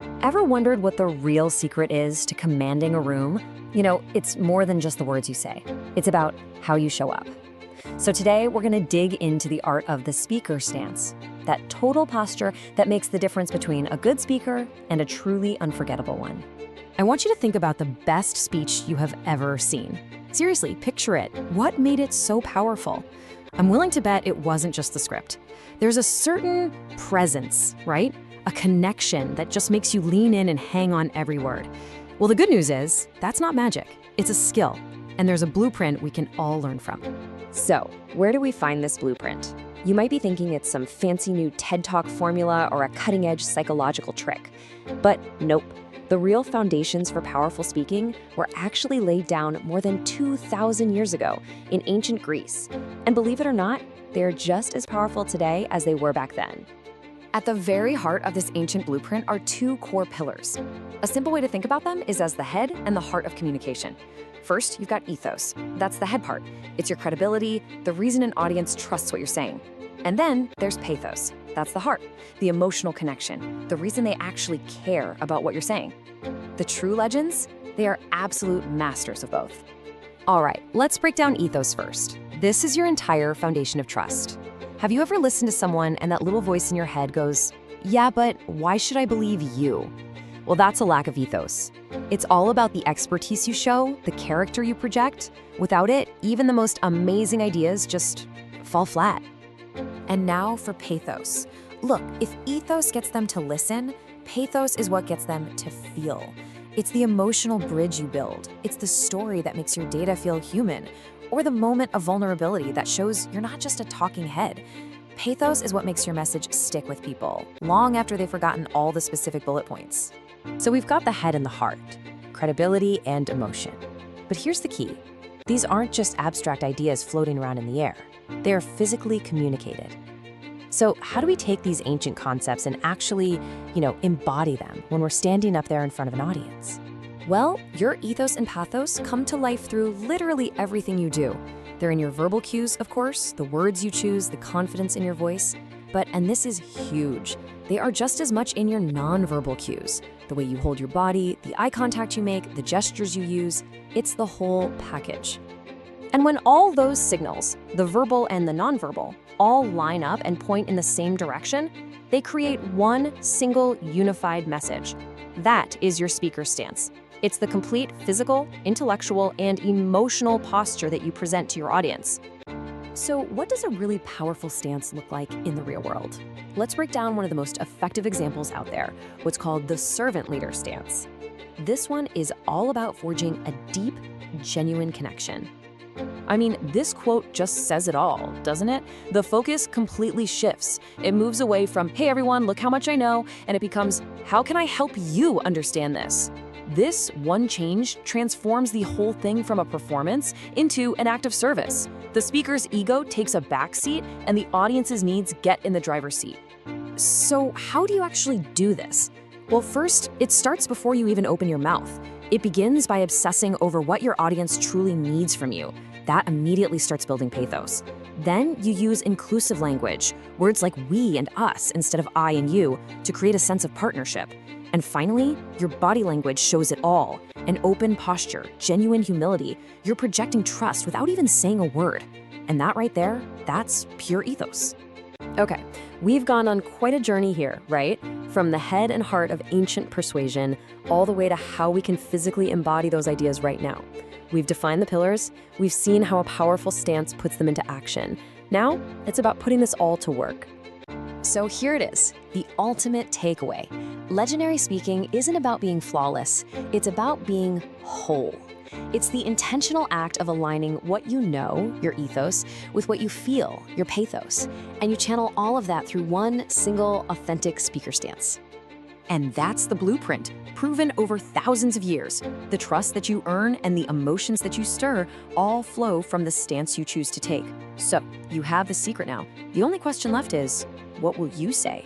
Ever wondered what the real secret is to commanding a room? It's more than just the words you say. It's about how you show up. So today, we're going to dig into the art of the speaker stance, that total posture that makes the difference between a good speaker and a truly unforgettable one. I want you to think about the best speech you have ever seen. Seriously, picture it. What made it so powerful? I'm willing to bet it wasn't just the script. There's a certain presence, right? A connection that just makes you lean in and hang on every word. Well, the good news is, that's not magic. It's a skill, and there's a blueprint we can all learn from. So, where do we find this blueprint? You might be thinking it's some fancy new TED Talk formula or a cutting-edge psychological trick. But nope. The real foundations for powerful speaking were actually laid down more than 2,000 years ago in ancient Greece. And believe it or not, they are just as powerful today as they were back then. At the very heart of this ancient blueprint are two core pillars. A simple way to think about them is as the head and the heart of communication. First, you've got ethos. That's the head part. It's your credibility, the reason an audience trusts what you're saying. And then there's pathos. That's the heart, the emotional connection, the reason they actually care about what you're saying. The true legends, they are absolute masters of both. All right, let's break down ethos first. This is your entire foundation of trust. Have you ever listened to someone and that little voice in your head goes, "Yeah, but why should I believe you?" Well, that's a lack of ethos. It's all about the expertise you show, the character you project. Without it, even the most amazing ideas just fall flat. And now for pathos. Look, if ethos gets them to listen, pathos is what gets them to feel. It's the emotional bridge you build. It's the story that makes your data feel human, or the moment of vulnerability that shows you're not just a talking head. Pathos is what makes your message stick with people, long after they've forgotten all the specific bullet points. So we've got the head and the heart, credibility and emotion. But here's the key. These aren't just abstract ideas floating around in the air. They are physically communicated. So how do we take these ancient concepts and actually, embody them when we're standing up there in front of an audience? Well, your ethos and pathos come to life through literally everything you do. They're in your verbal cues, of course, the words you choose, the confidence in your voice. But, and this is huge, they are just as much in your nonverbal cues. The way you hold your body, the eye contact you make, the gestures you use, it's the whole package. And when all those signals, the verbal and the nonverbal, all line up and point in the same direction, they create one single unified message. That is your speaker stance. It's the complete physical, intellectual, and emotional posture that you present to your audience. So what does a really powerful stance look like in the real world? Let's break down one of the most effective examples out there, what's called the servant leader stance. This one is all about forging a deep, genuine connection. I mean, this quote just says it all, doesn't it? The focus completely shifts. It moves away from, "Hey everyone, look how much I know," and it becomes, "How can I help you understand this?" This one change transforms the whole thing from a performance into an act of service. The speaker's ego takes a backseat and the audience's needs get in the driver's seat. So how do you actually do this? Well, first, it starts before you even open your mouth. It begins by obsessing over what your audience truly needs from you. That immediately starts building pathos. Then you use inclusive language, words like we and us instead of I and you, to create a sense of partnership. And finally, your body language shows it all. An open posture, genuine humility. You're projecting trust without even saying a word. And that right there, that's pure ethos. Okay, we've gone on quite a journey here, right? From the head and heart of ancient persuasion, all the way to how we can physically embody those ideas right now. We've defined the pillars, we've seen how a powerful stance puts them into action. Now, it's about putting this all to work. So here it is, the ultimate takeaway. Legendary speaking isn't about being flawless, it's about being whole. It's the intentional act of aligning what you know, your ethos, with what you feel, your pathos, and you channel all of that through one single, authentic speaker stance. And that's the blueprint, proven over thousands of years. The trust that you earn and the emotions that you stir all flow from the stance you choose to take. So, you have the secret now. The only question left is, what will you say?